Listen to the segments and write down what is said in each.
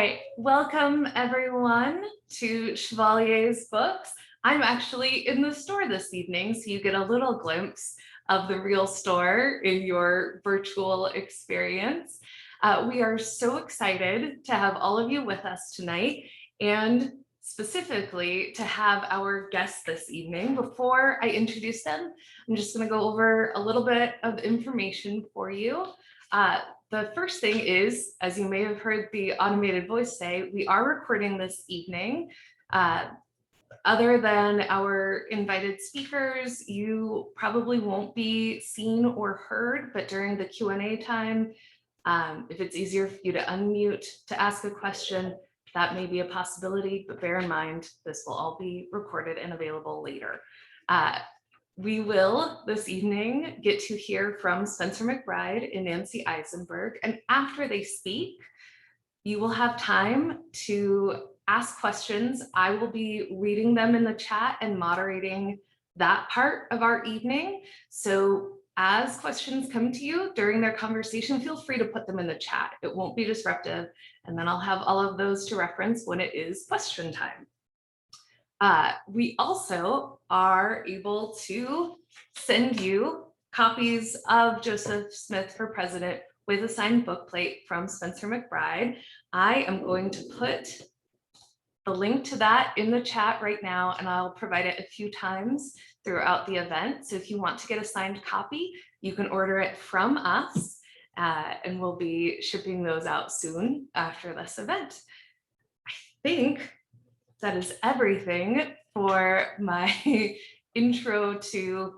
right, welcome everyone to Chevalier's Books. I'm actually in the store this evening, so you get a little glimpse of the real store in your virtual experience. We are so excited to have all of you with us tonight, and specifically to have our guests this evening. Before I introduce them, I'm just going to go over a little bit of information for you. The first thing is, as you may have heard the automated voice say, we are recording this evening. Other than our invited speakers, you probably won't be seen or heard, but during the Q&A time, if it's easier for you to unmute to ask a question, that may be a possibility, but bear in mind, this will all be recorded and available later. We will this evening get to hear from Spencer McBride and Nancy Isenberg, and after they speak, you will have time to ask questions. I will be reading them in the chat and moderating that part of our evening. So as questions come to you during their conversation, feel free to put them in the chat. It won't be disruptive, and then I'll have all of those to reference when it is question time. We also are able to send you copies of Joseph Smith for President with a signed bookplate from Spencer McBride. I am going to put the link to that in the chat right now, and I'll provide it a few times throughout the event. So if you want to get a signed copy, you can order it from us, and we'll be shipping those out soon after this event. I think that is everything for my intro to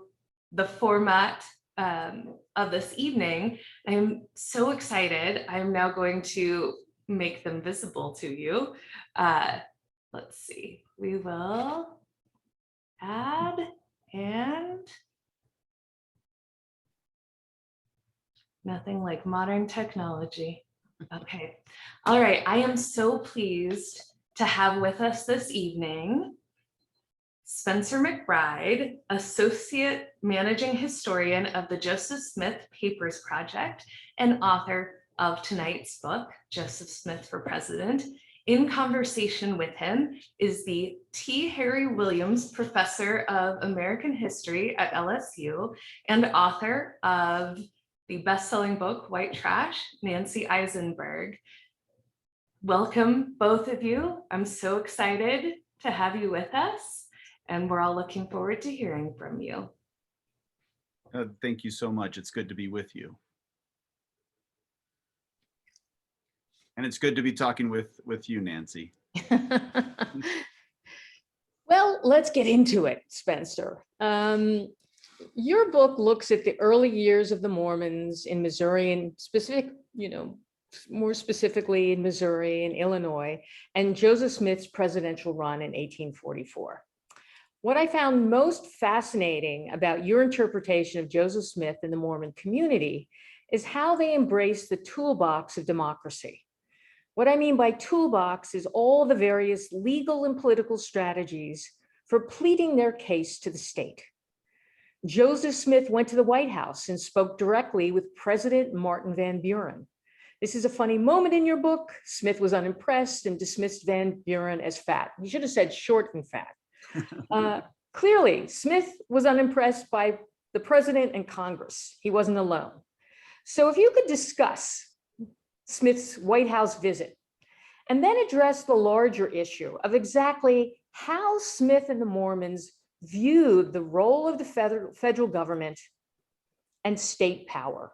the format of this evening. I'm so excited. I'm now going to make them visible to you. Let's see, we will add and nothing like modern technology. Okay, all right, I am so pleased to have with us this evening Spencer McBride, Associate Managing Historian of the Joseph Smith Papers Project and author of tonight's book, Joseph Smith for President. In conversation with him is the T. Harry Williams Professor of American History at LSU and author of the best-selling book, White Trash, Nancy Isenberg. Welcome, both of you. I'm so excited to have you with us, and we're all looking forward to hearing from you. Thank you so much. It's good to be with you. And it's good to be talking with you, Nancy. Well, let's get into it, Spencer. Your book looks at the early years of the Mormons in Missouri and more specifically in Missouri and Illinois, and Joseph Smith's presidential run in 1844. What I found most fascinating about your interpretation of Joseph Smith and the Mormon community is how they embrace the toolbox of democracy. What I mean by toolbox is all the various legal and political strategies for pleading their case to the state. Joseph Smith went to the White House and spoke directly with President Martin Van Buren. This is a funny moment in your book. Smith was unimpressed and dismissed Van Buren as fat. He should have said short and fat. Clearly, Smith was unimpressed by the president and Congress. He wasn't alone. So if you could discuss Smith's White House visit and then address the larger issue of exactly how Smith and the Mormons viewed the role of the federal government and state power.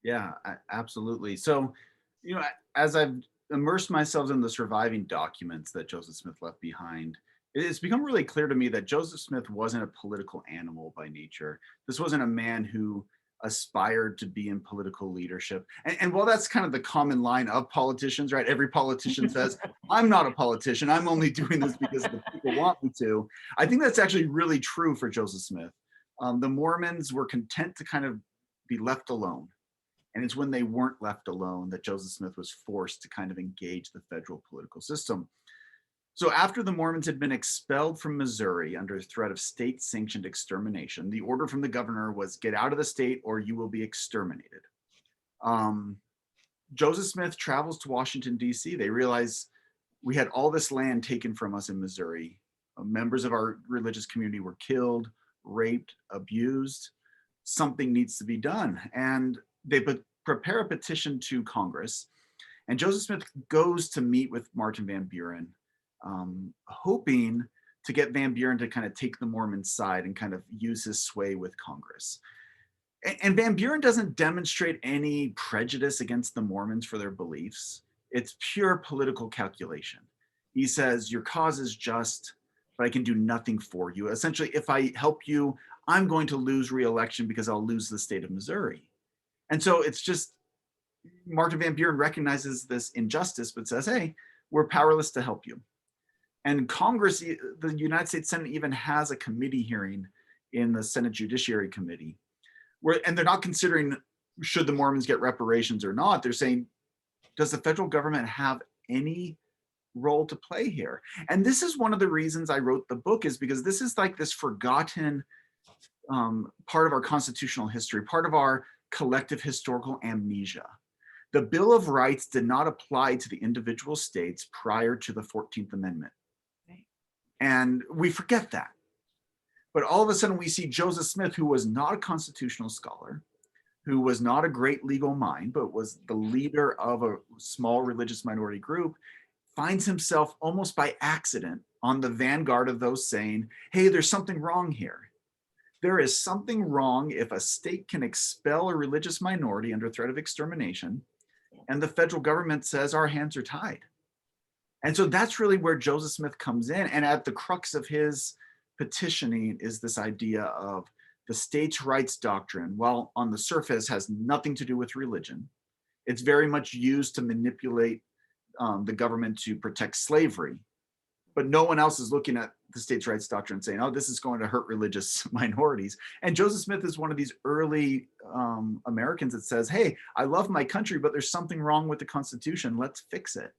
Yeah, absolutely. So, as I've immersed myself in the surviving documents that Joseph Smith left behind, it's become really clear to me that Joseph Smith wasn't a political animal by nature. This wasn't a man who aspired to be in political leadership. And while that's kind of the common line of politicians, right? Every politician says, I'm not a politician. I'm only doing this because the people want me to. I think that's actually really true for Joseph Smith. The Mormons were content to kind of be left alone. And it's when they weren't left alone that Joseph Smith was forced to kind of engage the federal political system. So after the Mormons had been expelled from Missouri under threat of state-sanctioned extermination, the order from the governor was get out of the state or you will be exterminated. Joseph Smith travels to Washington, D.C. They realize we had all this land taken from us in Missouri. Members of our religious community were killed, raped, abused. Something needs to be done. And they prepare a petition to Congress. And Joseph Smith goes to meet with Martin Van Buren, hoping to get Van Buren to kind of take the Mormon side and kind of use his sway with Congress. And Van Buren doesn't demonstrate any prejudice against the Mormons for their beliefs. It's pure political calculation. He says, your cause is just, but I can do nothing for you. Essentially, if I help you, I'm going to lose re-election because I'll lose the state of Missouri. And so it's just, Martin Van Buren recognizes this injustice, but says, hey, we're powerless to help you. And Congress, the United States Senate even has a committee hearing in the Senate Judiciary Committee, and they're not considering should the Mormons get reparations or not. They're saying, does the federal government have any role to play here? And this is one of the reasons I wrote the book, is because this is like this forgotten part of our constitutional history, part of our collective historical amnesia. The Bill of Rights did not apply to the individual states prior to the 14th Amendment. And we forget that. But all of a sudden we see Joseph Smith, who was not a constitutional scholar, who was not a great legal mind, but was the leader of a small religious minority group, finds himself almost by accident on the vanguard of those saying, hey, there's something wrong here. There is something wrong if a state can expel a religious minority under threat of extermination, and the federal government says our hands are tied. And so that's really where Joseph Smith comes in. And at the crux of his petitioning is this idea of the states' rights doctrine, while on the surface has nothing to do with religion. It's very much used to manipulate the government to protect slavery. But no one else is looking at the states' rights doctrine saying, oh, this is going to hurt religious minorities. And Joseph Smith is one of these early Americans that says, hey, I love my country, but there's something wrong with the Constitution. Let's fix it.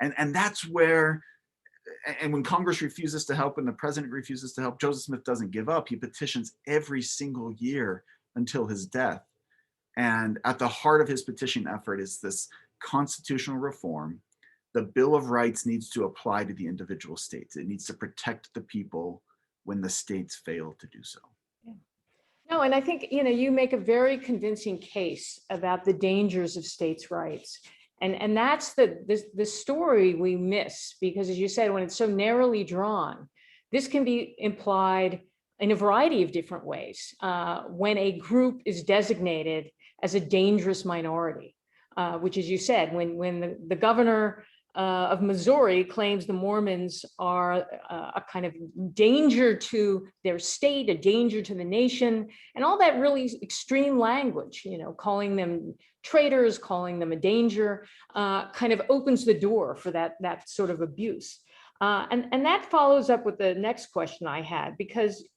And that's where, and when Congress refuses to help and the president refuses to help, Joseph Smith doesn't give up. He petitions every single year until his death. And at the heart of his petition effort is this constitutional reform. The Bill of Rights needs to apply to the individual states. It needs to protect the people when the states fail to do so. Yeah. No, and I think, you make a very convincing case about the dangers of states' rights. And that's the story we miss, because as you said, when it's so narrowly drawn, this can be implied in a variety of different ways. When a group is designated as a dangerous minority, which, as you said, when the governor of Missouri claims the Mormons are a kind of danger to their state, a danger to the nation, and all that really extreme language, calling them traitors, calling them a danger, kind of opens the door for that sort of abuse. And that follows up with the next question I had, because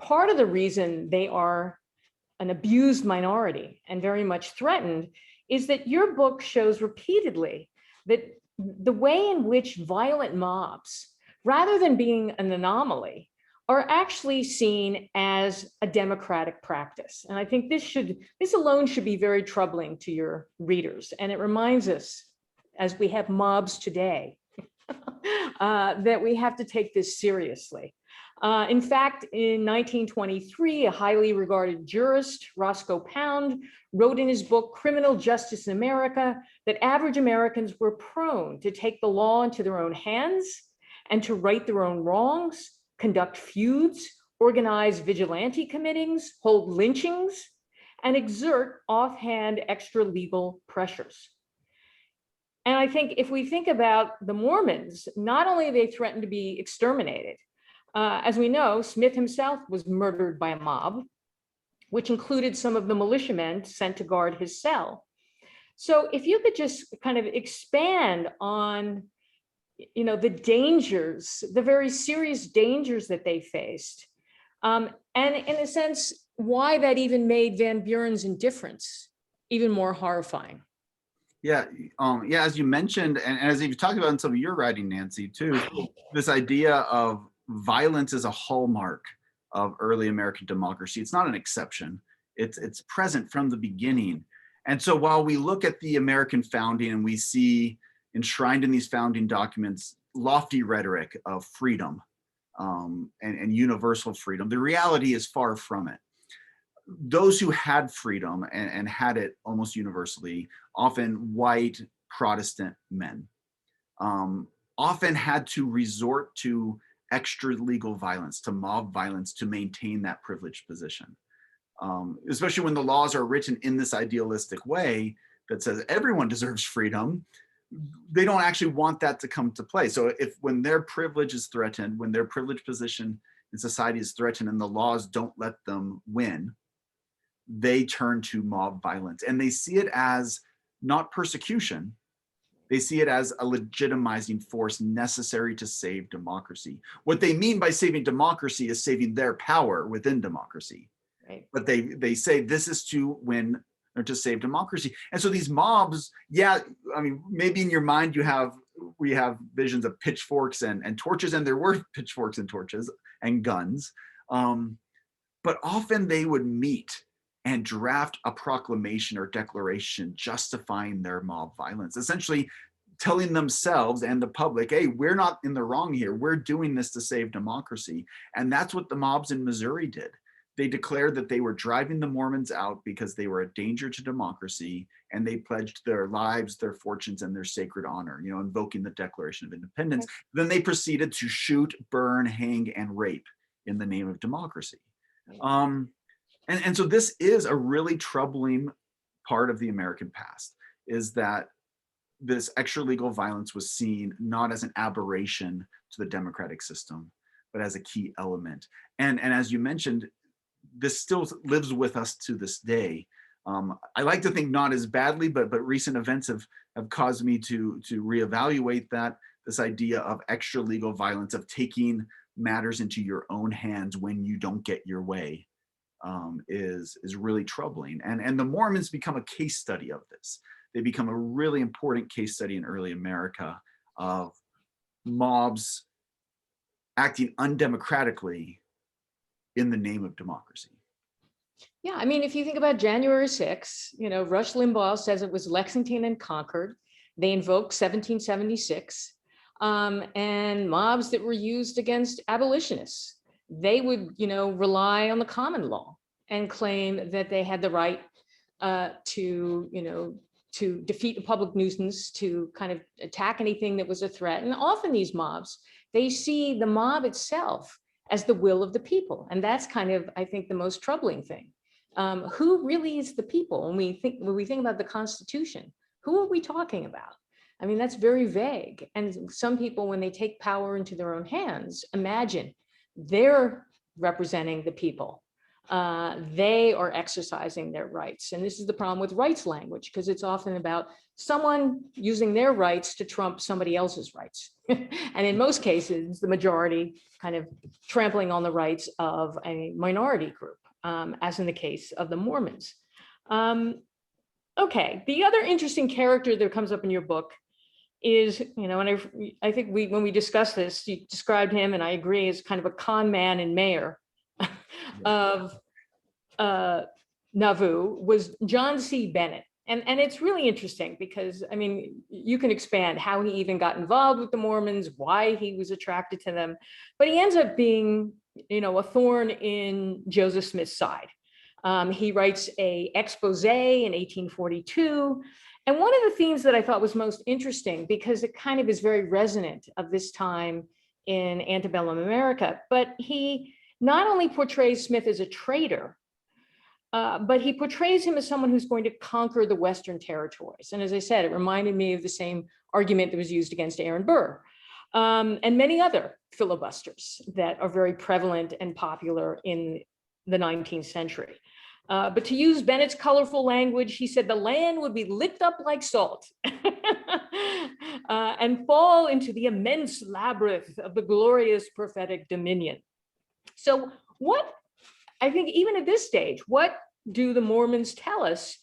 part of the reason they are an abused minority and very much threatened is that your book shows repeatedly that the way in which violent mobs, rather than being an anomaly, are actually seen as a democratic practice. And I think this alone should be very troubling to your readers. And it reminds us, as we have mobs today, that we have to take this seriously. In fact, in 1923, a highly regarded jurist, Roscoe Pound, wrote in his book, Criminal Justice in America, that average Americans were prone to take the law into their own hands and to right their own wrongs, conduct feuds, organize vigilante committees, hold lynchings, and exert offhand extra-legal pressures. And I think if we think about the Mormons, not only are they threatened to be exterminated, as we know, Smith himself was murdered by a mob, which included some of the militiamen sent to guard his cell. So if you could just kind of expand on, the dangers, the very serious dangers that they faced, and in a sense, why that even made Van Buren's indifference even more horrifying. Yeah, as you mentioned, and as you've talked about in some of your writing, Nancy, too, this idea of violence is a hallmark of early American democracy. It's not an exception. It's present from the beginning. And so while we look at the American founding and we see enshrined in these founding documents lofty rhetoric of freedom and universal freedom, the reality is far from it. Those who had freedom and had it almost universally, often white Protestant men, often had to resort to extra legal violence, to mob violence, to maintain that privileged position. Especially when the laws are written in this idealistic way that says everyone deserves freedom, they don't actually want that to come to play. So when their privilege is threatened, when their privileged position in society is threatened and the laws don't let them win, they turn to mob violence. And they see it as not persecution, they see it as a legitimizing force necessary to save democracy. What they mean by saving democracy is saving their power within democracy. Right. But they say this is to win or to save democracy. And so these mobs, yeah, I mean, maybe in your mind we have visions of pitchforks and torches, and there were pitchforks and torches and guns. But often they would meet and draft a proclamation or declaration justifying their mob violence, essentially telling themselves and the public, hey, we're not in the wrong here. We're doing this to save democracy. And that's what the mobs in Missouri did. They declared that they were driving the Mormons out because they were a danger to democracy, and they pledged their lives, their fortunes, and their sacred honor, invoking the Declaration of Independence. Okay. Then they proceeded to shoot, burn, hang, and rape in the name of democracy. And so this is a really troubling part of the American past, is that this extra legal violence was seen not as an aberration to the democratic system, but as a key element. And as you mentioned, this still lives with us to this day. I like to think not as badly, but recent events have caused me to reevaluate this idea of extra legal violence, of taking matters into your own hands when you don't get your way, is really troubling. And the Mormons become a case study of this. They become a really important case study in early America of mobs acting undemocratically in the name of democracy. Yeah, I mean, if you think about January 6th, Rush Limbaugh says it was Lexington and Concord. They invoked 1776, and mobs that were used against abolitionists. They would, rely on the common law and claim that they had the right to defeat a public nuisance, to kind of attack anything that was a threat. And often these mobs, they see the mob itself as the will of the people. And that's kind of, I think, the most troubling thing. Who really is the people? When we think about the Constitution, who are we talking about? I mean, that's very vague. And some people, when they take power into their own hands, imagine they're representing the people. They are exercising their rights. And this is the problem with rights language, because it's often about someone using their rights to trump somebody else's rights. And in most cases, the majority kind of trampling on the rights of a minority group, as in the case of the Mormons. Okay, the other interesting character that comes up in your book is, and I think when we discussed this, you described him, and I agree, as kind of a con man and mayor of Nauvoo, was John C. Bennett. And it's really interesting because, I mean, you can expand how he even got involved with the Mormons, why he was attracted to them, but he ends up being, a thorn in Joseph Smith's side. He writes an expose in 1842. And one of the themes that I thought was most interesting, because it kind of is very resonant of this time in antebellum America, but he not only portrays Smith as a traitor, but he portrays him as someone who's going to conquer the Western territories. And as I said, it reminded me of the same argument that was used against Aaron Burr, and many other filibusters that are very prevalent and popular in the 19th century. But to use Bennett's colorful language, he said the land would be licked up like salt and fall into the immense labyrinth of the glorious prophetic dominion. So I think even at this stage, what do the Mormons tell us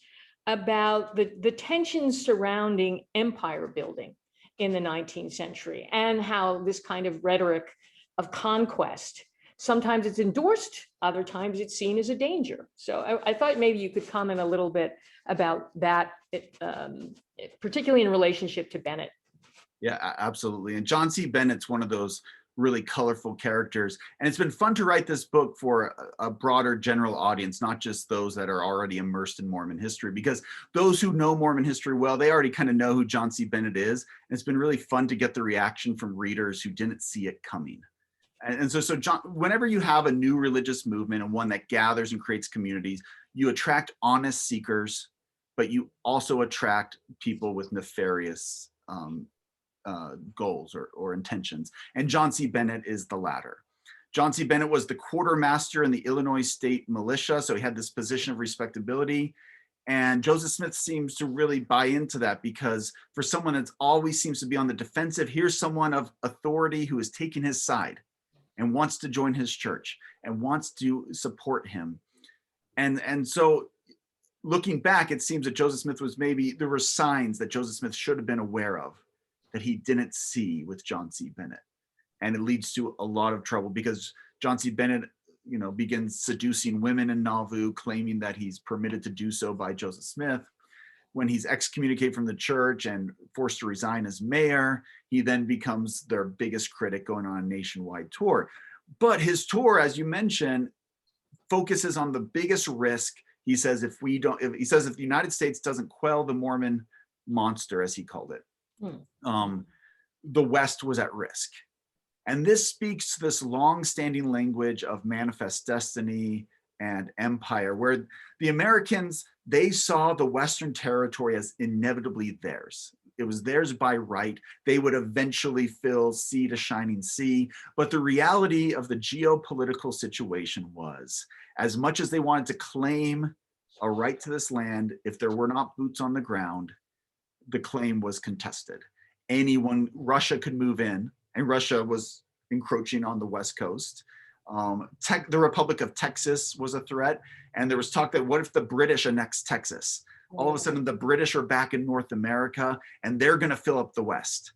about the tensions surrounding empire building in the 19th century, and how this kind of rhetoric of conquest Sometimes it's endorsed, other times it's seen as a danger. So I thought maybe you could comment a little bit about that, particularly in relationship to Bennett. Yeah, absolutely. And John C. Bennett's one of those really colorful characters. And it's been fun to write this book for a broader general audience, not just those that are already immersed in Mormon history, because those who know Mormon history well, they already kind of know who John C. Bennett is. And it's been really fun to get the reaction from readers who didn't see it coming. And so John, whenever you have a new religious movement and one that gathers and creates communities, you attract honest seekers, but you also attract people with nefarious goals or intentions. And John C. Bennett is the latter. John C. Bennett was the quartermaster in the Illinois State Militia, so he had this position of respectability. And Joseph Smith seems to really buy into that, because for someone that always seems to be on the defensive, here's someone of authority who is taking his side and wants to join his church and wants to support him. And so looking back, it seems that Joseph Smith was there were signs that Joseph Smith should have been aware of that he didn't see with John C. Bennett. And it leads to a lot of trouble, because John C. Bennett, begins seducing women in Nauvoo, claiming that he's permitted to do so by Joseph Smith. When he's excommunicated from the church and forced to resign as mayor, he then becomes their biggest critic, going on a nationwide tour. But his tour, as you mentioned, focuses on the biggest risk. He says if the United States doesn't quell the Mormon monster, as he called it, the West was at risk. And this speaks to this long-standing language of manifest destiny and empire, where the Americans, they saw the Western territory as inevitably theirs. It was theirs by right. They would eventually fill sea to shining sea. But the reality of the geopolitical situation was, as much as they wanted to claim a right to this land, if there were not boots on the ground, the claim was contested. Russia could move in, and Russia was encroaching on the West Coast. The Republic of Texas was a threat. And there was talk that what if the British annexed Texas? All of a sudden the British are back in North America and they're gonna fill up the West.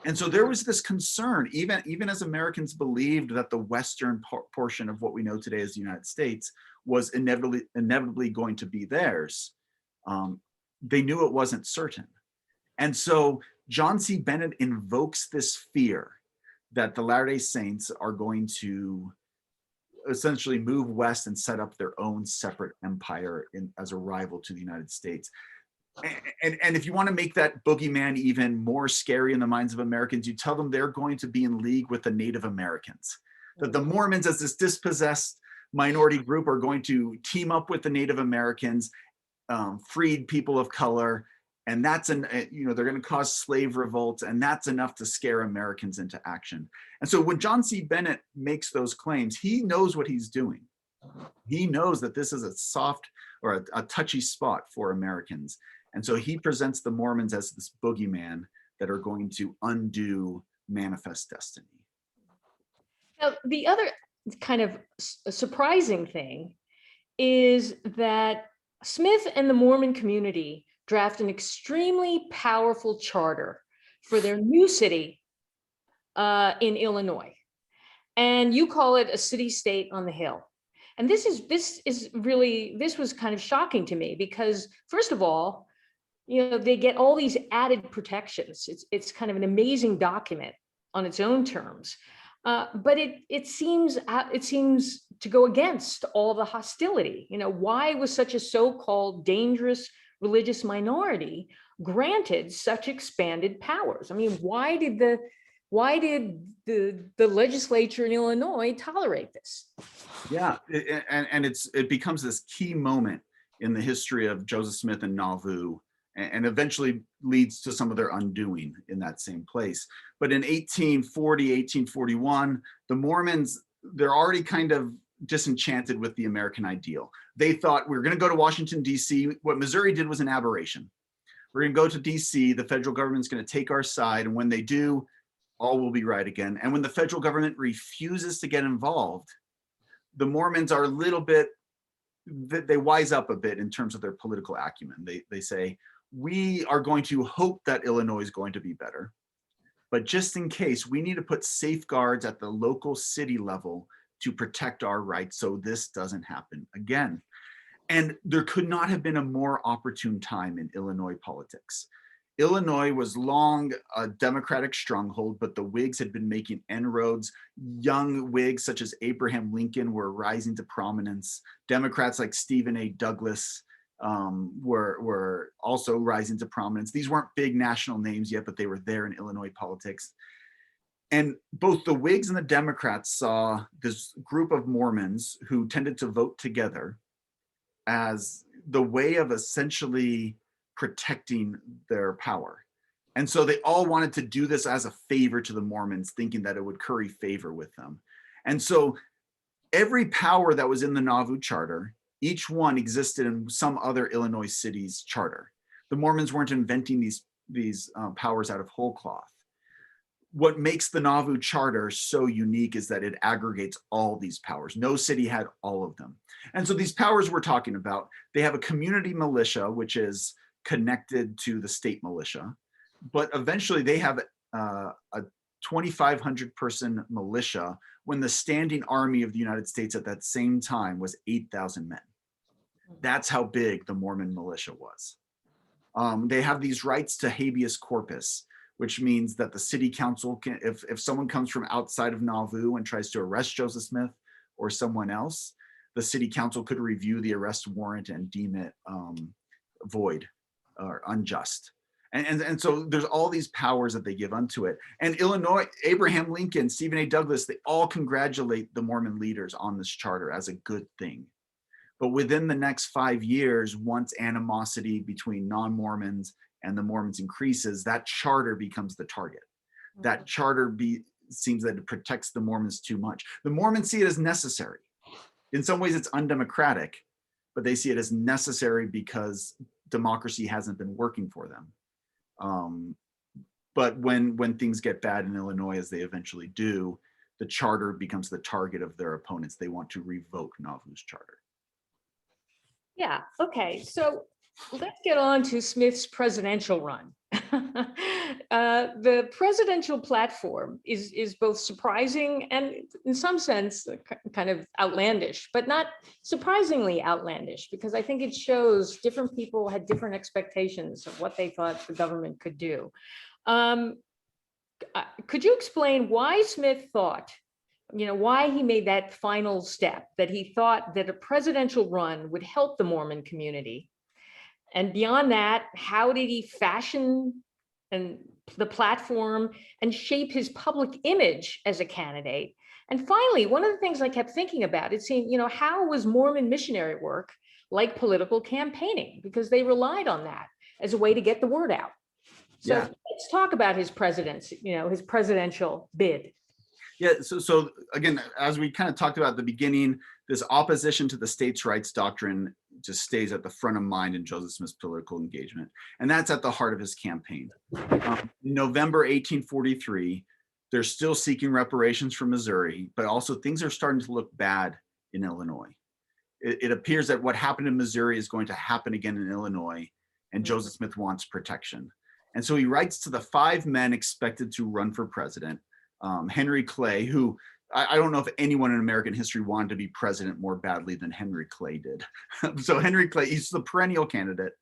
And so there was this concern, even as Americans believed that the Western portion of what we know today as the United States was inevitably going to be theirs. They knew it wasn't certain. And so John C. Bennett invokes this fear that the Latter-day Saints are going to essentially move west and set up their own separate empire as a rival to the United States. And if you want to make that boogeyman even more scary in the minds of Americans, you tell them they're going to be in league with the Native Americans. That the Mormons, as this dispossessed minority group, are going to team up with the Native Americans, freed people of color, and that's they're going to cause slave revolts, and that's enough to scare Americans into action. And so when John C. Bennett makes those claims, he knows what he's doing. He knows that this is a soft or a touchy spot for Americans. And so he presents the Mormons as this boogeyman that are going to undo manifest destiny. Now, the other kind of surprising thing is that Smith and the Mormon community draft an extremely powerful charter for their new city in Illinois. And you call it a city-state on the hill. And this was kind of shocking to me, because first of all, they get all these added protections. It's kind of an amazing document on its own terms. But it seems to go against all the hostility. Why was such a so-called dangerous religious minority granted such expanded powers? I mean, why did the legislature in Illinois tolerate this? Yeah, and it becomes this key moment in the history of Joseph Smith and Nauvoo, and eventually leads to some of their undoing in that same place. But in 1840, 1841, the Mormons, they're already kind of disenchanted with the American ideal. They thought, we're going to go to Washington, D.C. What Missouri did was an aberration. We're going to go to D.C. The federal government's going to take our side. And when they do, all will be right again. And when the federal government refuses to get involved, the Mormons are a little bit, they wise up a bit in terms of their political acumen. They say, we are going to hope that Illinois is going to be better, but just in case, we need to put safeguards at the local city level to protect our rights so this doesn't happen again. And there could not have been a more opportune time in Illinois politics. Illinois was long a Democratic stronghold, but the Whigs had been making inroads. Young Whigs such as Abraham Lincoln were rising to prominence. Democrats like Stephen A. Douglas were also rising to prominence. These weren't big national names yet, but they were there in Illinois politics. And both the Whigs and the Democrats saw this group of Mormons who tended to vote together as the way of essentially protecting their power. And so they all wanted to do this as a favor to the Mormons, thinking that it would curry favor with them. And so every power that was in the Nauvoo Charter, each one existed in some other Illinois city's charter. The Mormons weren't inventing these powers out of whole cloth. What makes the Nauvoo Charter so unique is that it aggregates all these powers. No city had all of them. And so these powers we're talking about, they have a community militia, which is connected to the state militia, but eventually they have a 2,500 person militia when the standing army of the United States at that same time was 8,000 men. That's how big the Mormon militia was. They have these rights to habeas corpus, which means that the city council can, if someone comes from outside of Nauvoo and tries to arrest Joseph Smith or someone else, the city council could review the arrest warrant and deem it void or unjust. And so there's all these powers that they give unto it. And Illinois, Abraham Lincoln, Stephen A. Douglas, they all congratulate the Mormon leaders on this charter as a good thing. But within the next 5 years, once animosity between non-Mormons and the Mormons increases, that charter becomes the target. That charter seems that it protects the Mormons too much. The Mormons see it as necessary. In some ways it's undemocratic, but they see it as necessary because democracy hasn't been working for them. But when things get bad in Illinois, as they eventually do, the charter becomes the target of their opponents. They want to revoke Nauvoo's charter. Yeah, okay, so let's get on to Smith's presidential run. The presidential platform is both surprising and in some sense kind of outlandish, but not surprisingly outlandish, because I think it shows different people had different expectations of what they thought the government could do. Could you explain why Smith thought, why he made that final step, that he thought that a presidential run would help the Mormon community? And beyond that, how did he fashion the platform and shape his public image as a candidate? And finally, one of the things I kept thinking about, it seemed, how was Mormon missionary work like political campaigning? Because they relied on that as a way to get the word out. So let's talk about his presidency, his presidential bid. Yeah, so again, as we kind of talked about at the beginning, this opposition to the states' rights doctrine just stays at the front of mind in Joseph Smith's political engagement. And that's at the heart of his campaign. In November 1843, they're still seeking reparations from Missouri, but also things are starting to look bad in Illinois. It appears that what happened in Missouri is going to happen again in Illinois, and Joseph Smith wants protection. And so he writes to the 5 men expected to run for president. Henry Clay, who I don't know if anyone in American history wanted to be president more badly than Henry Clay did. So Henry Clay, he's the perennial candidate.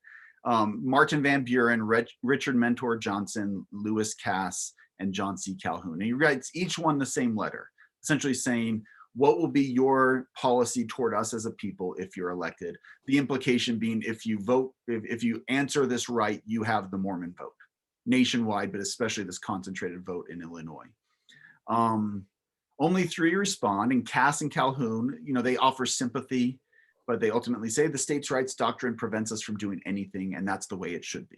Martin Van Buren, Richard Mentor Johnson, Lewis Cass, and John C. Calhoun. And he writes each one the same letter, essentially saying, what will be your policy toward us as a people if you're elected? The implication being, if you vote, if you answer this right, you have the Mormon vote nationwide, but especially this concentrated vote in Illinois. Only 3 respond, and Cass and Calhoun, they offer sympathy, but they ultimately say the states' rights doctrine prevents us from doing anything, and that's the way it should be.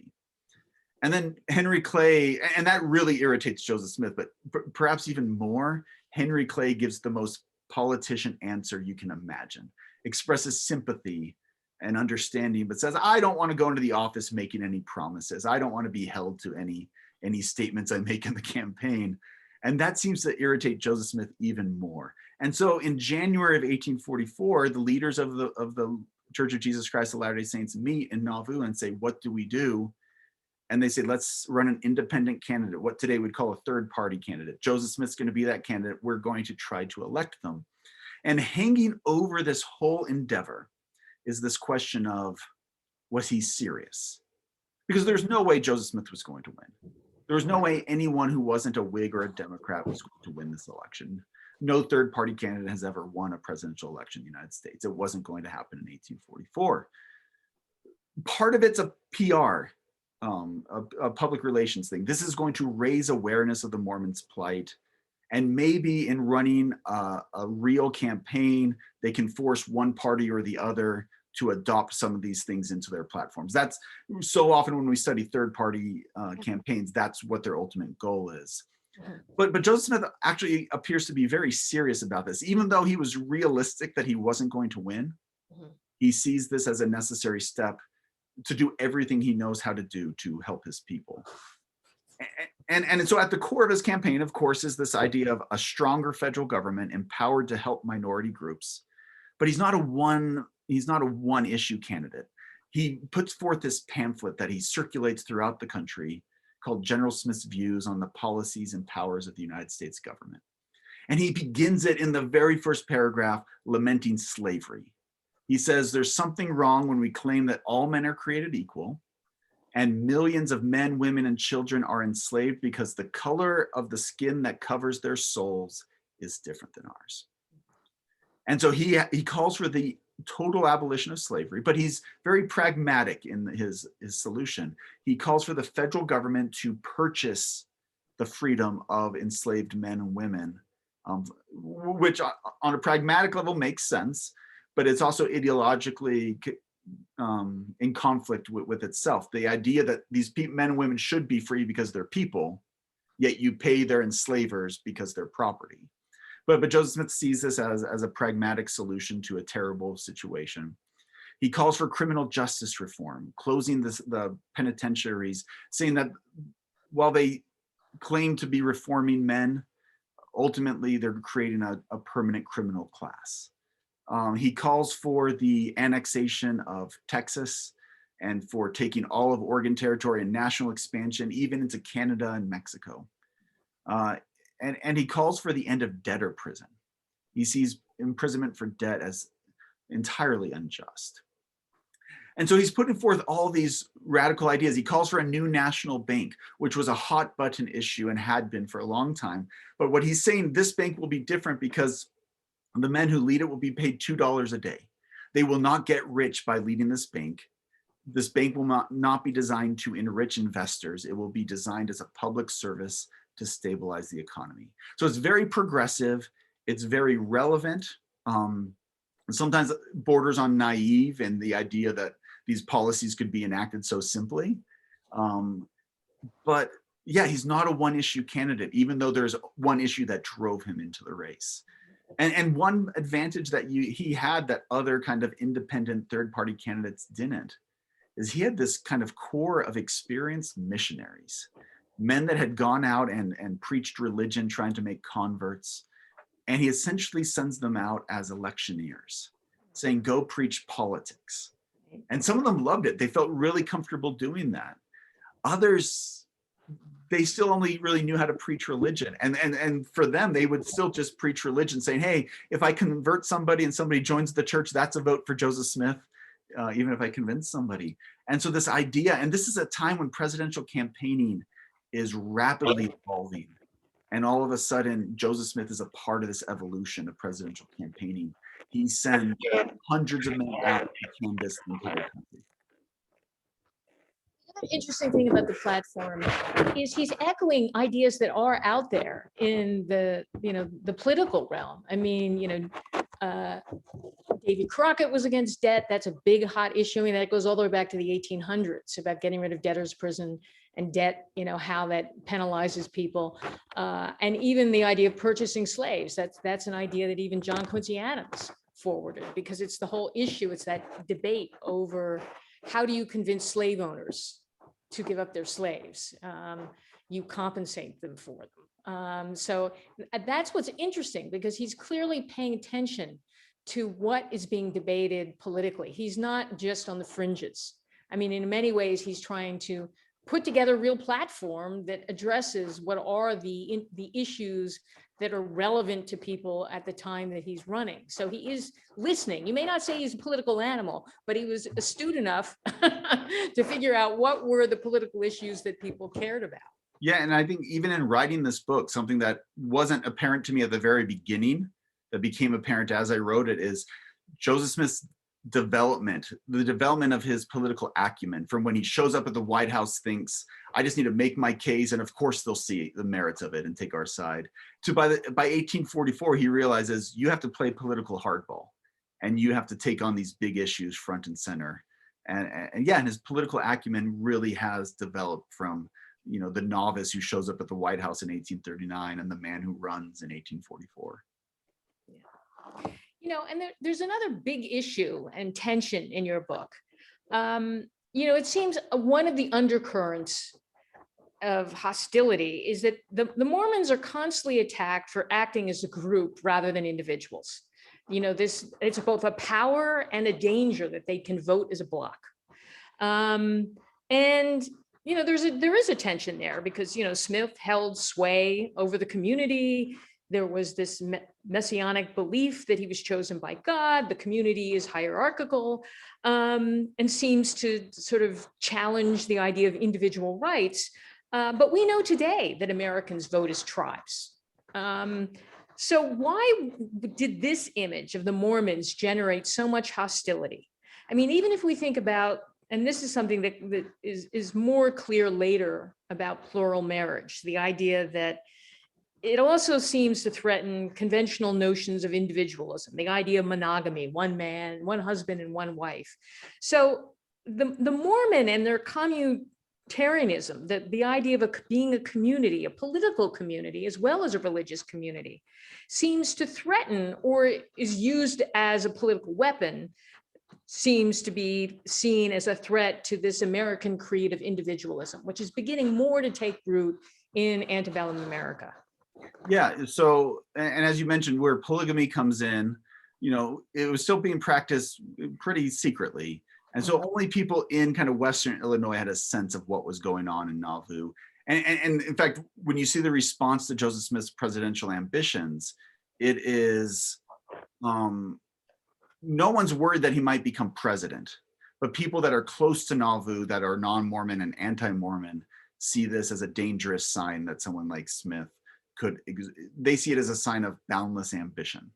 And then Henry Clay, and that really irritates Joseph Smith, but perhaps even more, Henry Clay gives the most politician answer you can imagine, expresses sympathy and understanding, but says, I don't want to go into the office making any promises. I don't want to be held to any statements I make in the campaign. And that seems to irritate Joseph Smith even more. And so in January of 1844, the leaders of the Church of Jesus Christ of Latter-day Saints meet in Nauvoo and say, what do we do? And they say, let's run an independent candidate, what today we'd call a third party candidate. Joseph Smith's going to be that candidate. We're going to try to elect them. And hanging over this whole endeavor is this question of, was he serious? Because there's no way Joseph Smith was going to win. There was no way anyone who wasn't a Whig or a Democrat was going to win this election. No third party candidate has ever won a presidential election in the United States. It wasn't going to happen in 1844. Part of it's a PR, a public relations thing. This is going to raise awareness of the Mormons' plight. And maybe in running a real campaign, they can force one party or the other to adopt some of these things into their platforms. That's so often when we study third party campaigns, that's what their ultimate goal is. But Joseph Smith actually appears to be very serious about this. Even though he was realistic that he wasn't going to win, he sees this as a necessary step to do everything he knows how to do to help his people. And so at the core of his campaign, of course, is this idea of a stronger federal government empowered to help minority groups. But he's not a one issue candidate. He puts forth this pamphlet that he circulates throughout the country called General Smith's Views on the Policies and Powers of the United States Government. And he begins it in the very first paragraph lamenting slavery. He says there's something wrong when we claim that all men are created equal and millions of men, women, and children are enslaved because the color of the skin that covers their souls is different than ours. And so he calls for the total abolition of slavery, but he's very pragmatic in his solution. He calls for the federal government to purchase the freedom of enslaved men and women, which on a pragmatic level makes sense, but it's also ideologically in conflict with itself. The idea that these men and women should be free because they're people, yet you pay their enslavers because they're property. But Joseph Smith sees this as a pragmatic solution to a terrible situation. He calls for criminal justice reform, closing the penitentiaries, saying that while they claim to be reforming men, ultimately they're creating a permanent criminal class. He calls for the annexation of Texas and for taking all of Oregon Territory and national expansion, even into Canada and Mexico. And he calls for the end of debtor prison. He sees imprisonment for debt as entirely unjust. And so he's putting forth all these radical ideas. He calls for a new national bank, which was a hot button issue and had been for a long time. But what he's saying, this bank will be different because the men who lead it will be paid $2 a day. They will not get rich by leading this bank. This bank will not be designed to enrich investors. It will be designed as a public service to stabilize the economy. So it's very progressive. It's very relevant. Sometimes borders on naive and the idea that these policies could be enacted so simply. But yeah, he's not a one issue candidate, even though there's one issue that drove him into the race. And one advantage that he had that other kind of independent third party candidates didn't is he had this kind of core of experienced missionaries, men that had gone out and preached religion, trying to make converts. And he essentially sends them out as electioneers, saying, go preach politics. And some of them loved it. They felt really comfortable doing that. Others, they still only really knew how to preach religion. And for them, they would still just preach religion, saying, hey, if I convert somebody and somebody joins the church, that's a vote for Joseph Smith, even if I convince somebody. And so this idea, and this is a time when presidential campaigning is rapidly evolving. And all of a sudden, Joseph Smith is a part of this evolution of presidential campaigning. He sends hundreds of men out to canvass the entire country. The interesting thing about the platform is he's echoing ideas that are out there in the political realm. I mean, David Crockett was against debt. That's a big hot issue. I mean, that goes all the way back to the 1800s about getting rid of debtors' prison and debt, how that penalizes people. And even the idea of purchasing slaves. That's an idea that even John Quincy Adams forwarded, because it's the whole issue. It's that debate over how do you convince slave owners to give up their slaves? You compensate them for them. So that's what's interesting, because he's clearly paying attention to what is being debated politically. He's not just on the fringes. I mean, in many ways, he's trying to put together a real platform that addresses what are the issues that are relevant to people at the time that he's running. So he is listening. You may not say he's a political animal, but he was astute enough to figure out what were the political issues that people cared about. Yeah, and I think even in writing this book, something that wasn't apparent to me at the very beginning, that became apparent as I wrote it, is Joseph Smith's development, the development of his political acumen, from when he shows up at the White House, thinks, I just need to make my case, and of course they'll see the merits of it and take our side, to by 1844, he realizes you have to play political hardball, and you have to take on these big issues front and center. And yeah, and his political acumen really has developed from, you know, the novice who shows up at the White House in 1839 and the man who runs in 1844. You know, and there's another big issue and tension in your book. You know, it seems one of the undercurrents of hostility is that the Mormons are constantly attacked for acting as a group rather than individuals. You know, it's both a power and a danger that they can vote as a bloc. And you know, there is a tension there because, you know, Smith held sway over the community. There was this messianic belief that he was chosen by God. The community is hierarchical, and seems to sort of challenge the idea of individual rights. But we know today that Americans vote as tribes. So why did this image of the Mormons generate so much hostility? I mean, even if we think about, and this is something that is more clear later about plural marriage, the idea that it also seems to threaten conventional notions of individualism, the idea of monogamy, one man, one husband, and one wife. So the Mormon and their communitarianism, the idea of being a community, a political community, as well as a religious community, seems to threaten, or is used as a political weapon, seems to be seen as a threat to this American creed of individualism, which is beginning more to take root in antebellum America. Yeah, so, and as you mentioned, where polygamy comes in, you know, it was still being practiced pretty secretly. And so only people in kind of Western Illinois had a sense of what was going on in Nauvoo. And in fact, when you see the response to Joseph Smith's presidential ambitions, it is, no one's worried that he might become president, but people that are close to Nauvoo, that are non-Mormon and anti-Mormon, see this as a dangerous sign that someone like Smith they see it as a sign of boundless ambition.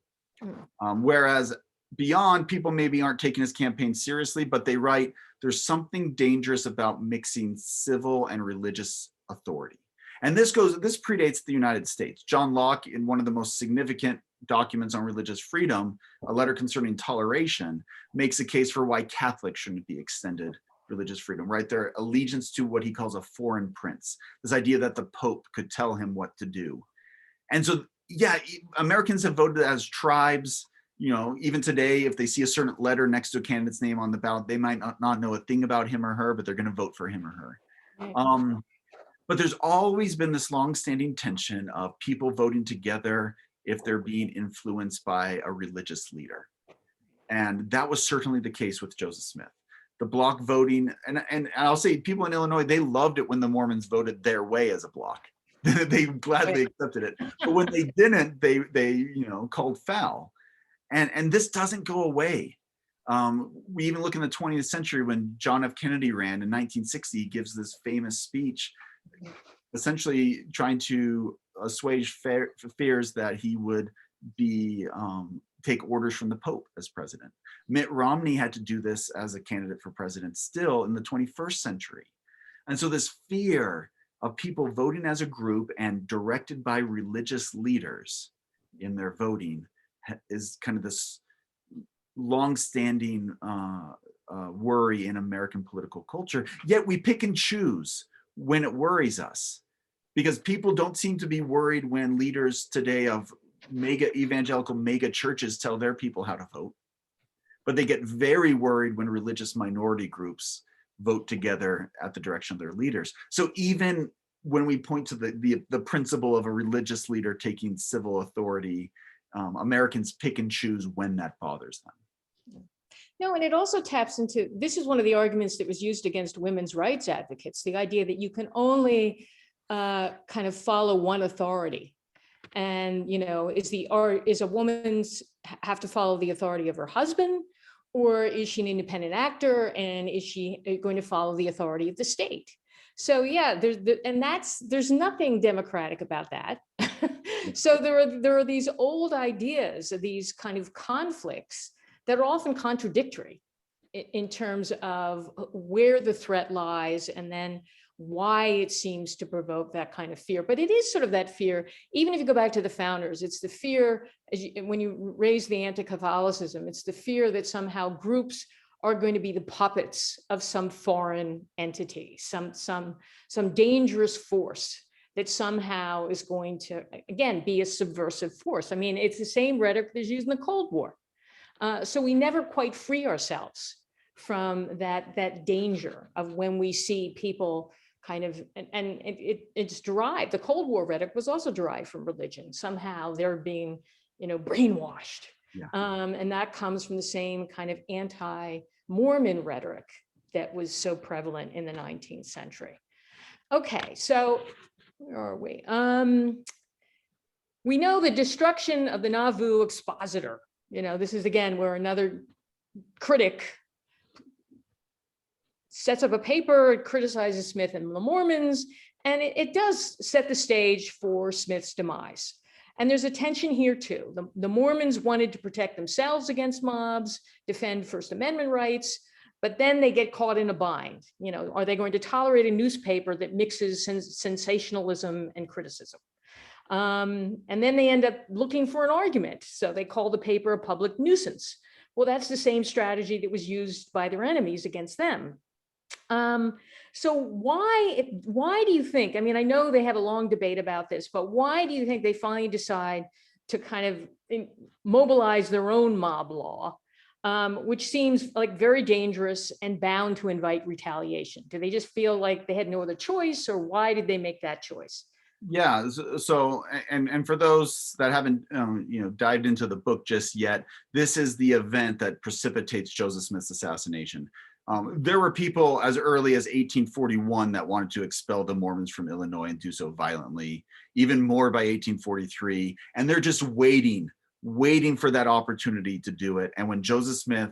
Whereas beyond, people maybe aren't taking his campaign seriously, but they write, there's something dangerous about mixing civil and religious authority. And this predates the United States. John Locke, in one of the most significant documents on religious freedom, a letter concerning toleration, makes a case for why Catholics shouldn't be extended religious freedom, right? Their allegiance to what he calls a foreign prince, this idea that the Pope could tell him what to do. And so, yeah, Americans have voted as tribes. You know, even today, if they see a certain letter next to a candidate's name on the ballot, they might not know a thing about him or her, but they're going to vote for him or her. But there's always been this longstanding tension of people voting together if they're being influenced by a religious leader. And that was certainly the case with Joseph Smith. The bloc voting, and I'll say people in Illinois, they loved it when the Mormons voted their way as a bloc. They gladly accepted it. But when they didn't, they you know, called foul. And this doesn't go away. We even look in the 20th century when John F. Kennedy ran in 1960, he gives this famous speech, essentially trying to assuage fears that he would be take orders from the Pope as president. Mitt Romney had to do this as a candidate for president still in the 21st century. And so this fear of people voting as a group and directed by religious leaders in their voting is kind of this long-standing worry in American political culture. Yet we pick and choose when it worries us, because people don't seem to be worried when leaders today of evangelical mega churches tell their people how to vote, but they get very worried when religious minority groups vote together at the direction of their leaders. So even when we point to the principle of a religious leader taking civil authority, Americans pick and choose when that bothers them. No, and it also taps into, this is one of the arguments that was used against women's rights advocates, the idea that you can only kind of follow one authority. And, is a woman's have to follow the authority of her husband, or is she an independent actor, and is she going to follow the authority of the state? So yeah, there's nothing democratic about that. So there are these old ideas of these kind of conflicts that are often contradictory in terms of where the threat lies, and then why it seems to provoke that kind of fear. But it is sort of that fear, even if you go back to the founders, it's the fear, when you raise the anti-Catholicism, it's the fear that somehow groups are going to be the puppets of some foreign entity, some dangerous force that somehow is going to, again, be a subversive force. I mean, it's the same rhetoric that's used in the Cold War. So we never quite free ourselves from that danger of when we see people kind of, and it's derived, the Cold War rhetoric was also derived from religion. Somehow they're being, brainwashed. Yeah. And that comes from the same kind of anti-Mormon rhetoric that was so prevalent in the 19th century. Okay, so where are we? We know the destruction of the Nauvoo expositor. This is again where another critic sets up a paper, it criticizes Smith and the Mormons, and it does set the stage for Smith's demise. And there's a tension here too. The Mormons wanted to protect themselves against mobs, defend First Amendment rights, but then they get caught in a bind. Are they going to tolerate a newspaper that mixes sensationalism and criticism? And then they end up looking for an argument. So they call the paper a public nuisance. Well, that's the same strategy that was used by their enemies against them. So why do you think, I mean, I know they had a long debate about this, but why do you think they finally decide to kind of mobilize their own mob law, which seems like very dangerous and bound to invite retaliation? Do they just feel like they had no other choice, or why did they make that choice? Yeah. So, and for those that haven't, dived into the book just yet, this is the event that precipitates Joseph Smith's assassination. There were people as early as 1841 that wanted to expel the Mormons from Illinois and do so violently, even more by 1843. And they're just waiting for that opportunity to do it. And when Joseph Smith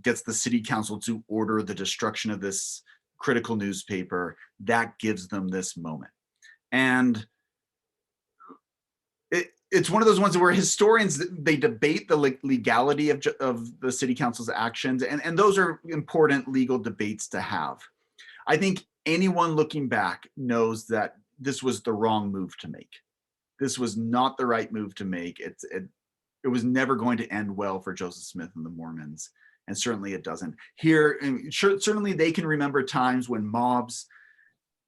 gets the city council to order the destruction of this critical newspaper, that gives them this moment. And it's one of those ones where historians, they debate the legality of the city council's actions, and those are important legal debates to have. I think anyone looking back knows that this was the wrong move to make. This was not the right move to make. It was never going to end well for Joseph Smith and the Mormons, and certainly it doesn't. Here, certainly they can remember times when mobs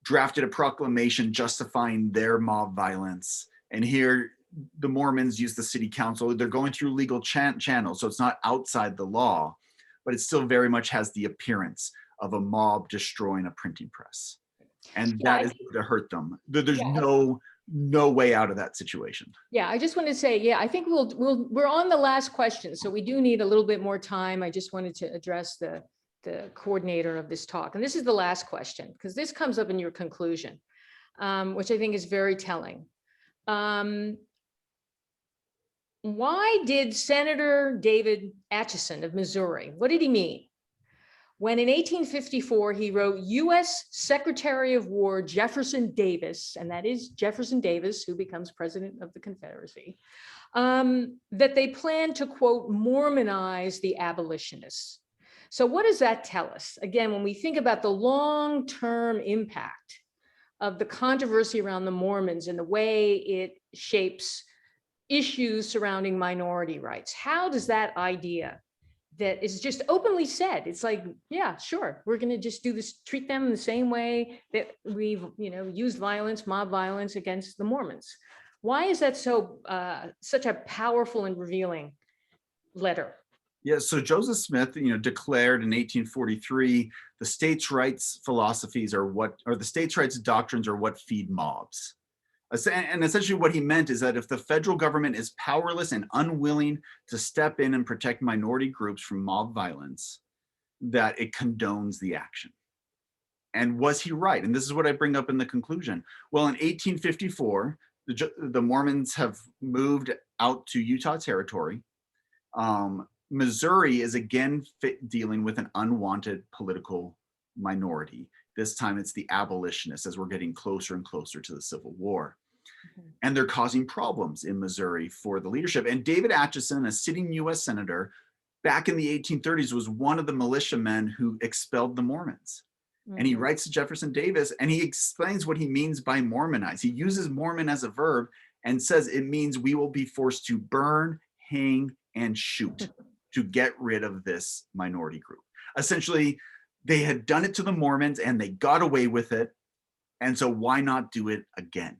drafted a proclamation justifying their mob violence, and here the Mormons use the city council. They're going through legal channels, so it's not outside the law, but it still very much has the appearance of a mob destroying a printing press, and that is to hurt them. There's no way out of that situation. Yeah, I just wanted to say, I think we're on the last question, so we do need a little bit more time. I just wanted to address the coordinator of this talk, and this is the last question because this comes up in your conclusion, which I think is very telling. Why did Senator David Atchison of Missouri, what did he mean when in 1854 he wrote U.S. Secretary of War Jefferson Davis, and that is Jefferson Davis, who becomes president of the Confederacy, that they planned to, quote, Mormonize the abolitionists? So what does that tell us? Again, when we think about the long-term impact of the controversy around the Mormons and the way it shapes issues surrounding minority rights, how does that idea that is just openly said, it's like, yeah, sure, we're going to just do this, treat them the same way that we've, used violence, mob violence against the Mormons. Why is that so such a powerful and revealing letter? Yeah, so Joseph Smith, declared in 1843, the states' rights philosophies are the states' rights doctrines are what feed mobs. And essentially what he meant is that if the federal government is powerless and unwilling to step in and protect minority groups from mob violence, that it condones the action. And was he right? And this is what I bring up in the conclusion. Well, in 1854, the Mormons have moved out to Utah Territory. Missouri is again dealing with an unwanted political minority. This time it's the abolitionists, as we're getting closer and closer to the Civil War. And they're causing problems in Missouri for the leadership. And David Atchison, a sitting US Senator, back in the 1830s was one of the militiamen who expelled the Mormons. And he writes to Jefferson Davis and he explains what he means by Mormonize. He uses Mormon as a verb and says it means we will be forced to burn, hang, and shoot to get rid of this minority group. Essentially, they had done it to the Mormons and they got away with it. And so why not do it again?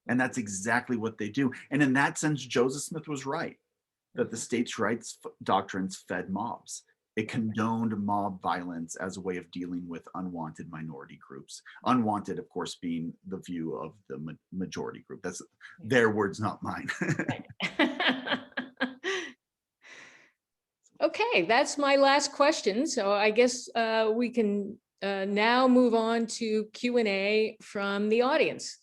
And that's exactly what they do. And in that sense, Joseph Smith was right, that the states' rights doctrines fed mobs. It condoned mob violence as a way of dealing with unwanted minority groups. Unwanted, of course, being the view of the majority group. That's their words, not mine. Okay, that's my last question. So I guess we can now move on to Q&A from the audience.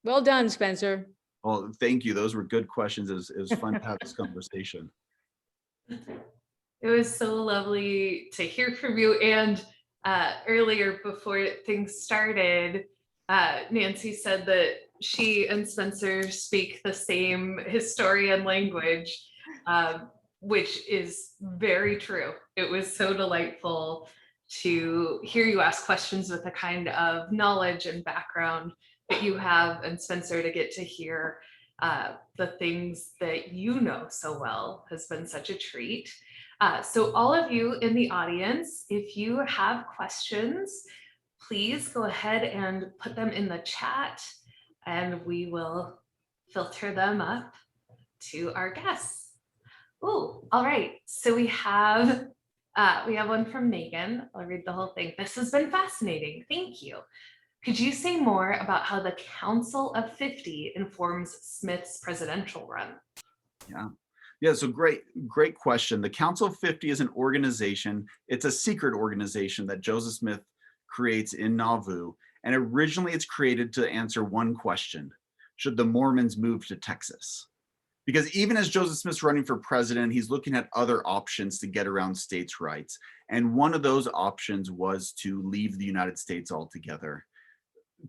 Well done, Spencer. Well, thank you. Those were good questions. It was fun to have this conversation. It was so lovely to hear from you. And earlier, before things started, Nancy said that she and Spencer speak the same historian language, which is very true. It was so delightful to hear you ask questions with the kind of knowledge and background that you have, and Spencer, to get to hear the things that you know so well has been such a treat. So all of you in the audience, if you have questions, please go ahead and put them in the chat and we will filter them up to our guests. Oh, all right. So we have one from Megan. I'll read the whole thing. This has been fascinating. Thank you. Could you say more about how the Council of 50 informs Smith's presidential run? Yeah, so great question. The Council of 50 is an organization. It's a secret organization that Joseph Smith creates in Nauvoo. And originally it's created to answer one question: should the Mormons move to Texas? Because even as Joseph Smith's running for president, he's looking at other options to get around states' rights. And one of those options was to leave the United States altogether.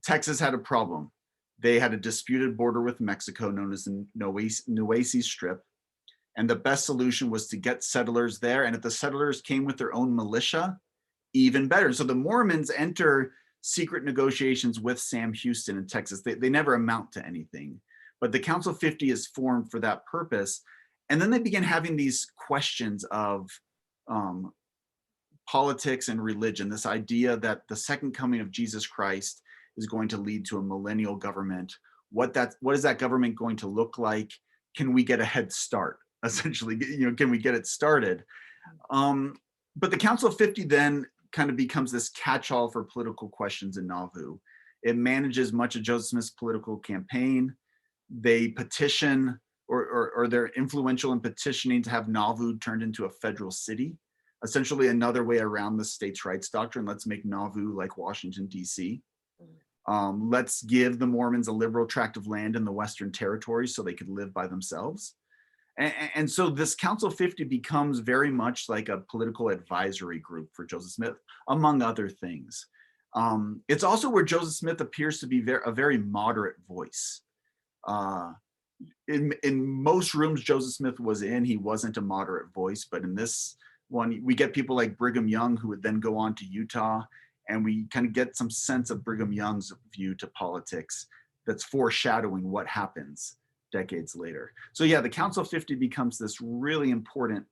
Texas had a problem. They had a disputed border with Mexico known as the Nueces Strip. And the best solution was to get settlers there. And if the settlers came with their own militia, even better. So the Mormons enter secret negotiations with Sam Houston in Texas. They never amount to anything. But the Council of 50 is formed for that purpose. And then they begin having these questions of politics and religion, this idea that the second coming of Jesus Christ is going to lead to a millennial government. What is that government going to look like? Can we get a head start? Essentially, can we get it started? But the Council of 50 then kind of becomes this catch-all for political questions in Nauvoo. It manages much of Joseph Smith's political campaign. They petition, or they're influential in petitioning to have Nauvoo turned into a federal city. Essentially another way around the states' rights doctrine. Let's make Nauvoo like Washington, D.C. Let's give the Mormons a liberal tract of land in the Western Territory so they could live by themselves. And so this Council of 50 becomes very much like a political advisory group for Joseph Smith, among other things. It's also where Joseph Smith appears to be a very moderate voice. In most rooms Joseph Smith was in, he wasn't a moderate voice, but in this one, we get people like Brigham Young, who would then go on to Utah, and we kind of get some sense of Brigham Young's view to politics that's foreshadowing what happens decades later. So yeah, the Council of 50 becomes this really important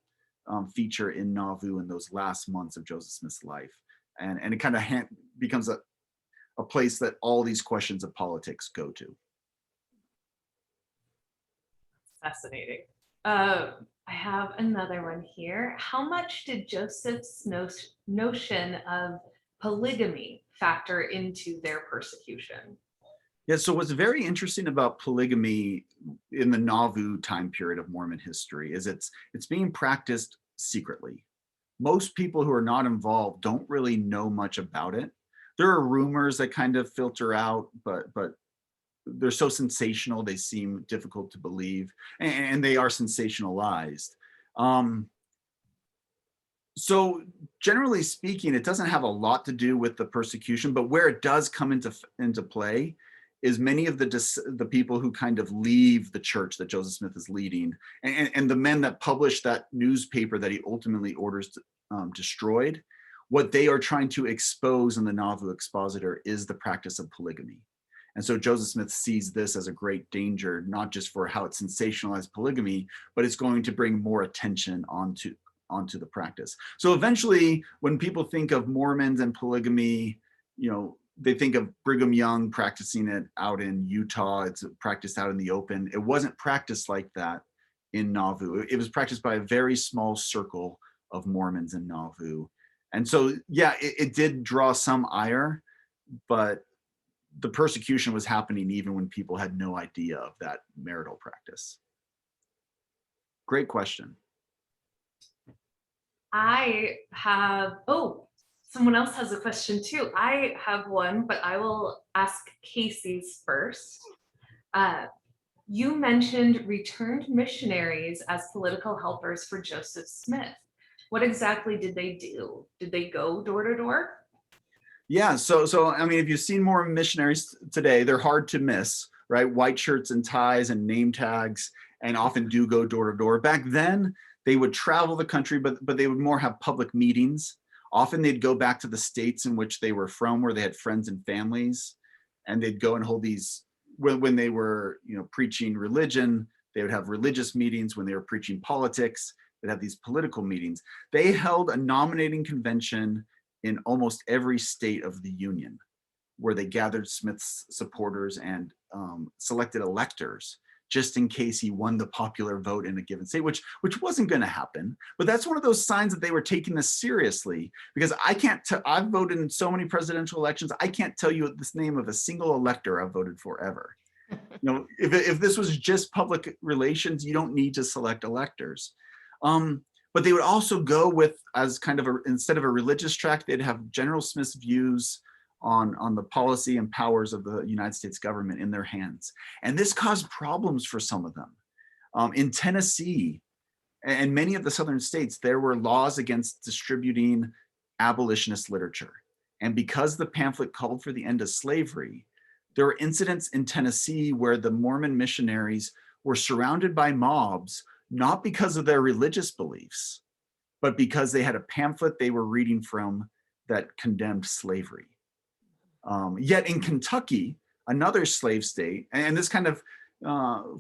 feature in Nauvoo in those last months of Joseph Smith's life. And it kind of becomes a place that all these questions of politics go to. Fascinating. I have another one here. How much did Joseph's notion of polygamy factor into their persecution? Yeah, so what's very interesting about polygamy in the Nauvoo time period of Mormon history is it's being practiced secretly. Most people who are not involved don't really know much about it. There are rumors that kind of filter out, but they're so sensational they seem difficult to believe, and they are sensationalized. Um, so generally speaking, it doesn't have a lot to do with the persecution, but where it does come into play is many of the people who kind of leave the church that Joseph Smith is leading, and the men that publish that newspaper that he ultimately orders destroyed. What they are trying to expose in the Nauvoo Expositor is the practice of polygamy. And so Joseph Smith sees this as a great danger, not just for how it sensationalized polygamy, but it's going to bring more attention onto the practice. So eventually, when people think of Mormons and polygamy, they think of Brigham Young practicing it out in Utah. It's practiced out in the open. It wasn't practiced like that in Nauvoo. It was practiced by a very small circle of Mormons in Nauvoo. And so, yeah, it did draw some ire, but the persecution was happening even when people had no idea of that marital practice. Great question. Someone else has a question too. I have one, but I will ask Casey's first. You mentioned returned missionaries as political helpers for Joseph Smith. What exactly did they do? Did they go door to door? Yeah, so I mean, if you've seen more missionaries today, they're hard to miss, right? White shirts and ties and name tags, and often do go door to door. Back then, they would travel the country, but they would more have public meetings. Often they'd go back to the states in which they were from, where they had friends and families, and they'd go and hold these, when they were preaching religion, they would have religious meetings. When they were preaching politics, they'd have these political meetings. They held a nominating convention in almost every state of the Union, where they gathered Smith's supporters and selected electors just in case he won the popular vote in a given state, which wasn't going to happen. But that's one of those signs that they were taking this seriously, because I've voted in so many presidential elections, I can't tell you the name of a single elector I've voted for ever. If this was just public relations, you don't need to select electors. But they would also go with, as kind of instead of a religious tract, they'd have General Smith's views on the policy and powers of the United States government in their hands. And this caused problems for some of them. In Tennessee and many of the southern states, there were laws against distributing abolitionist literature. And because the pamphlet called for the end of slavery, there were incidents in Tennessee where the Mormon missionaries were surrounded by mobs, not because of their religious beliefs, but because they had a pamphlet they were reading from that condemned slavery. Yet in Kentucky, another slave state, and this kind of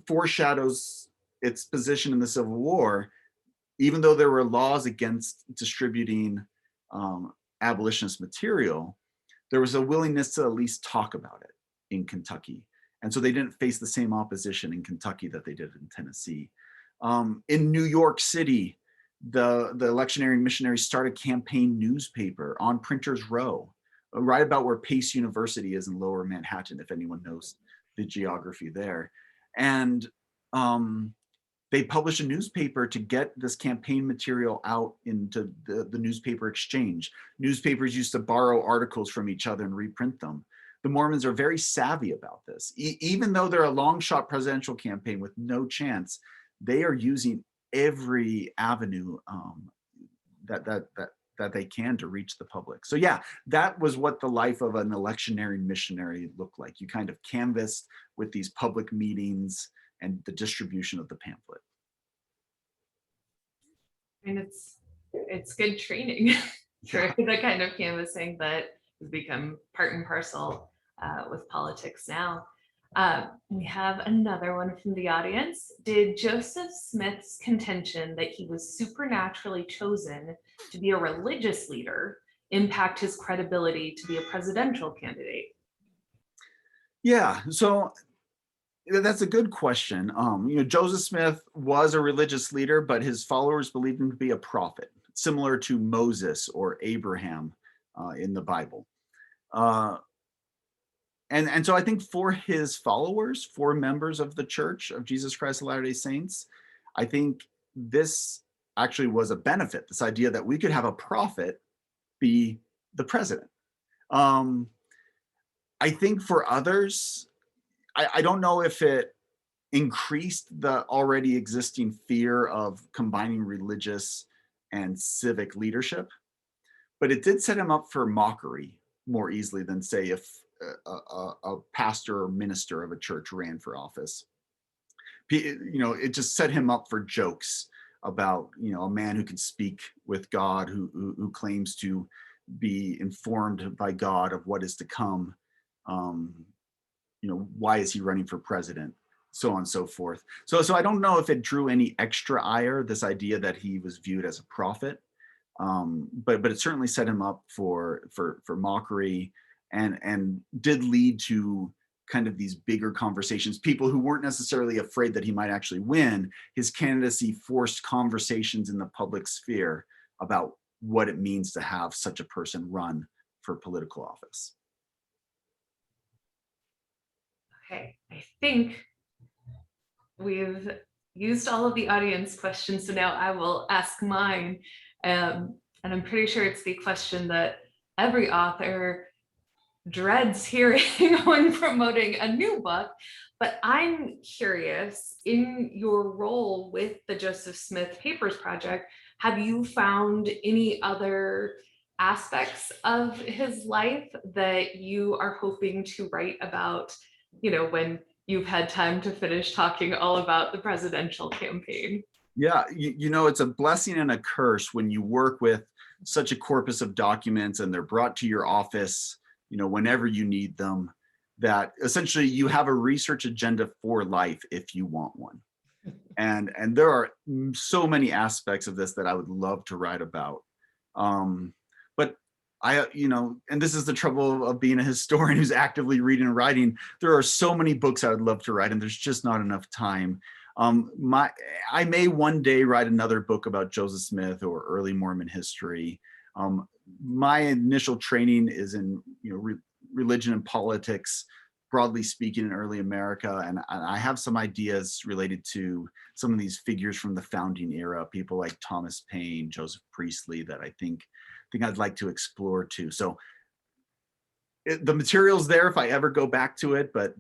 foreshadows its position in the Civil War, even though there were laws against distributing abolitionist material, there was a willingness to at least talk about it in Kentucky. And so they didn't face the same opposition in Kentucky that they did in Tennessee. In New York City, the electioneering missionaries started a campaign newspaper on Printers Row, right about where Pace University is in Lower Manhattan, if anyone knows the geography there. And they published a newspaper to get this campaign material out into the newspaper exchange. Newspapers used to borrow articles from each other and reprint them. The Mormons are very savvy about this. Even though they're a long shot presidential campaign with no chance, they are using every avenue that they can to reach the public. So yeah, that was what the life of an electioneering missionary looked like. You kind of canvassed with these public meetings and the distribution of the pamphlet. And it's good training for the kind of canvassing that has become part and parcel with politics now. We have another one from the audience. Did Joseph Smith's contention that he was supernaturally chosen to be a religious leader impact his credibility to be a presidential candidate? Yeah, so that's a good question. Joseph Smith was a religious leader, but his followers believed him to be a prophet, similar to Moses or Abraham in the Bible. and so I think for his followers, for members of the Church of Jesus Christ of Latter-day Saints, I think this actually was a benefit, this idea that we could have a prophet be the president. I think for others, I don't know if it increased the already existing fear of combining religious and civic leadership, but it did set him up for mockery more easily than, say, if a pastor or minister of a church ran for office. It just set him up for jokes about, a man who can speak with God, who claims to be informed by God of what is to come. Why is he running for president? So on and so forth. So I don't know if it drew any extra ire, this idea that he was viewed as a prophet, but it certainly set him up for mockery, and did lead to kind of these bigger conversations. People who weren't necessarily afraid that he might actually win, his candidacy forced conversations in the public sphere about what it means to have such a person run for political office. Okay, I think we've used all of the audience questions, so now I will ask mine. And I'm pretty sure it's the question that every author dreads hearing when promoting a new book. But I'm curious, in your role with the Joseph Smith Papers Project, have you found any other aspects of his life that you are hoping to write about, when you've had time to finish talking all about the presidential campaign? Yeah, it's a blessing and a curse when you work with such a corpus of documents and they're brought to your office, whenever you need them, that essentially you have a research agenda for life if you want one. And there are so many aspects of this that I would love to write about. But and this is the trouble of being a historian who's actively reading and writing. There are so many books I would love to write, and there's just not enough time. I may one day write another book about Joseph Smith or early Mormon history. My initial training is in religion and politics, broadly speaking, in early America, and I have some ideas related to some of these figures from the founding era, people like Thomas Paine, Joseph Priestley, that I think I'd like to explore too. So the material's there if I ever go back to it, but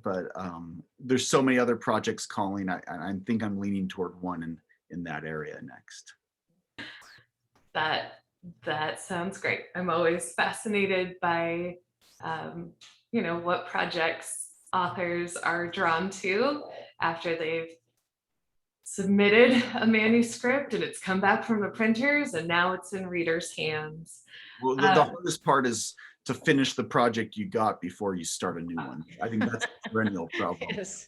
there's so many other projects calling. I think I'm leaning toward one in that area next. That sounds great. I'm always fascinated by what projects authors are drawn to after they've submitted a manuscript and it's come back from the printers and now it's in readers' hands. Well, the hardest part is to finish the project you got before you start a new one. I think that's a perennial problem. Yes.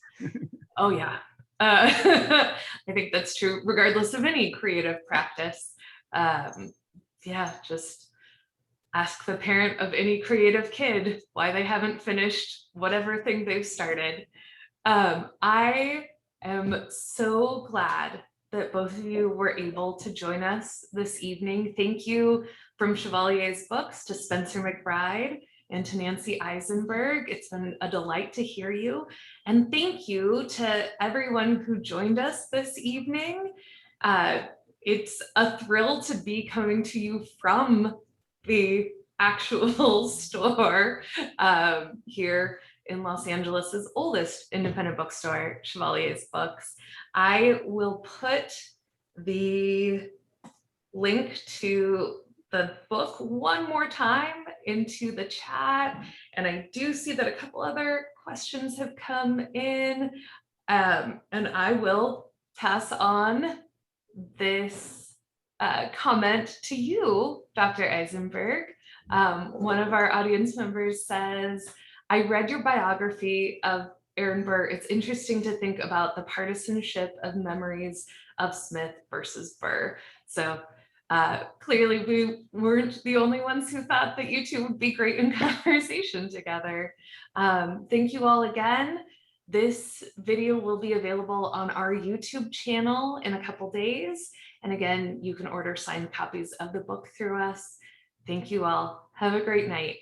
Oh yeah. I think that's true regardless of any creative practice. Just ask the parent of any creative kid why they haven't finished whatever thing they've started. I am so glad that both of you were able to join us this evening. Thank you from Chevalier's Books to Spencer McBride and to Nancy Isenberg. It's been a delight to hear you. And thank you to everyone who joined us this evening. It's a thrill to be coming to you from the actual store here in Los Angeles's oldest independent bookstore, Chevalier's Books. I will put the link to the book one more time into the chat. And I do see that a couple other questions have come in. And I will pass on this comment to you, Dr. Isenberg. One of our audience members says, I read your biography of Aaron Burr. It's interesting to think about the partisanship of memories of Smith versus Burr. So clearly we weren't the only ones who thought that you two would be great in conversation together. Thank you all again. This video will be available on our YouTube channel in a couple days. And again, you can order signed copies of the book through us. Thank you all. Have a great night.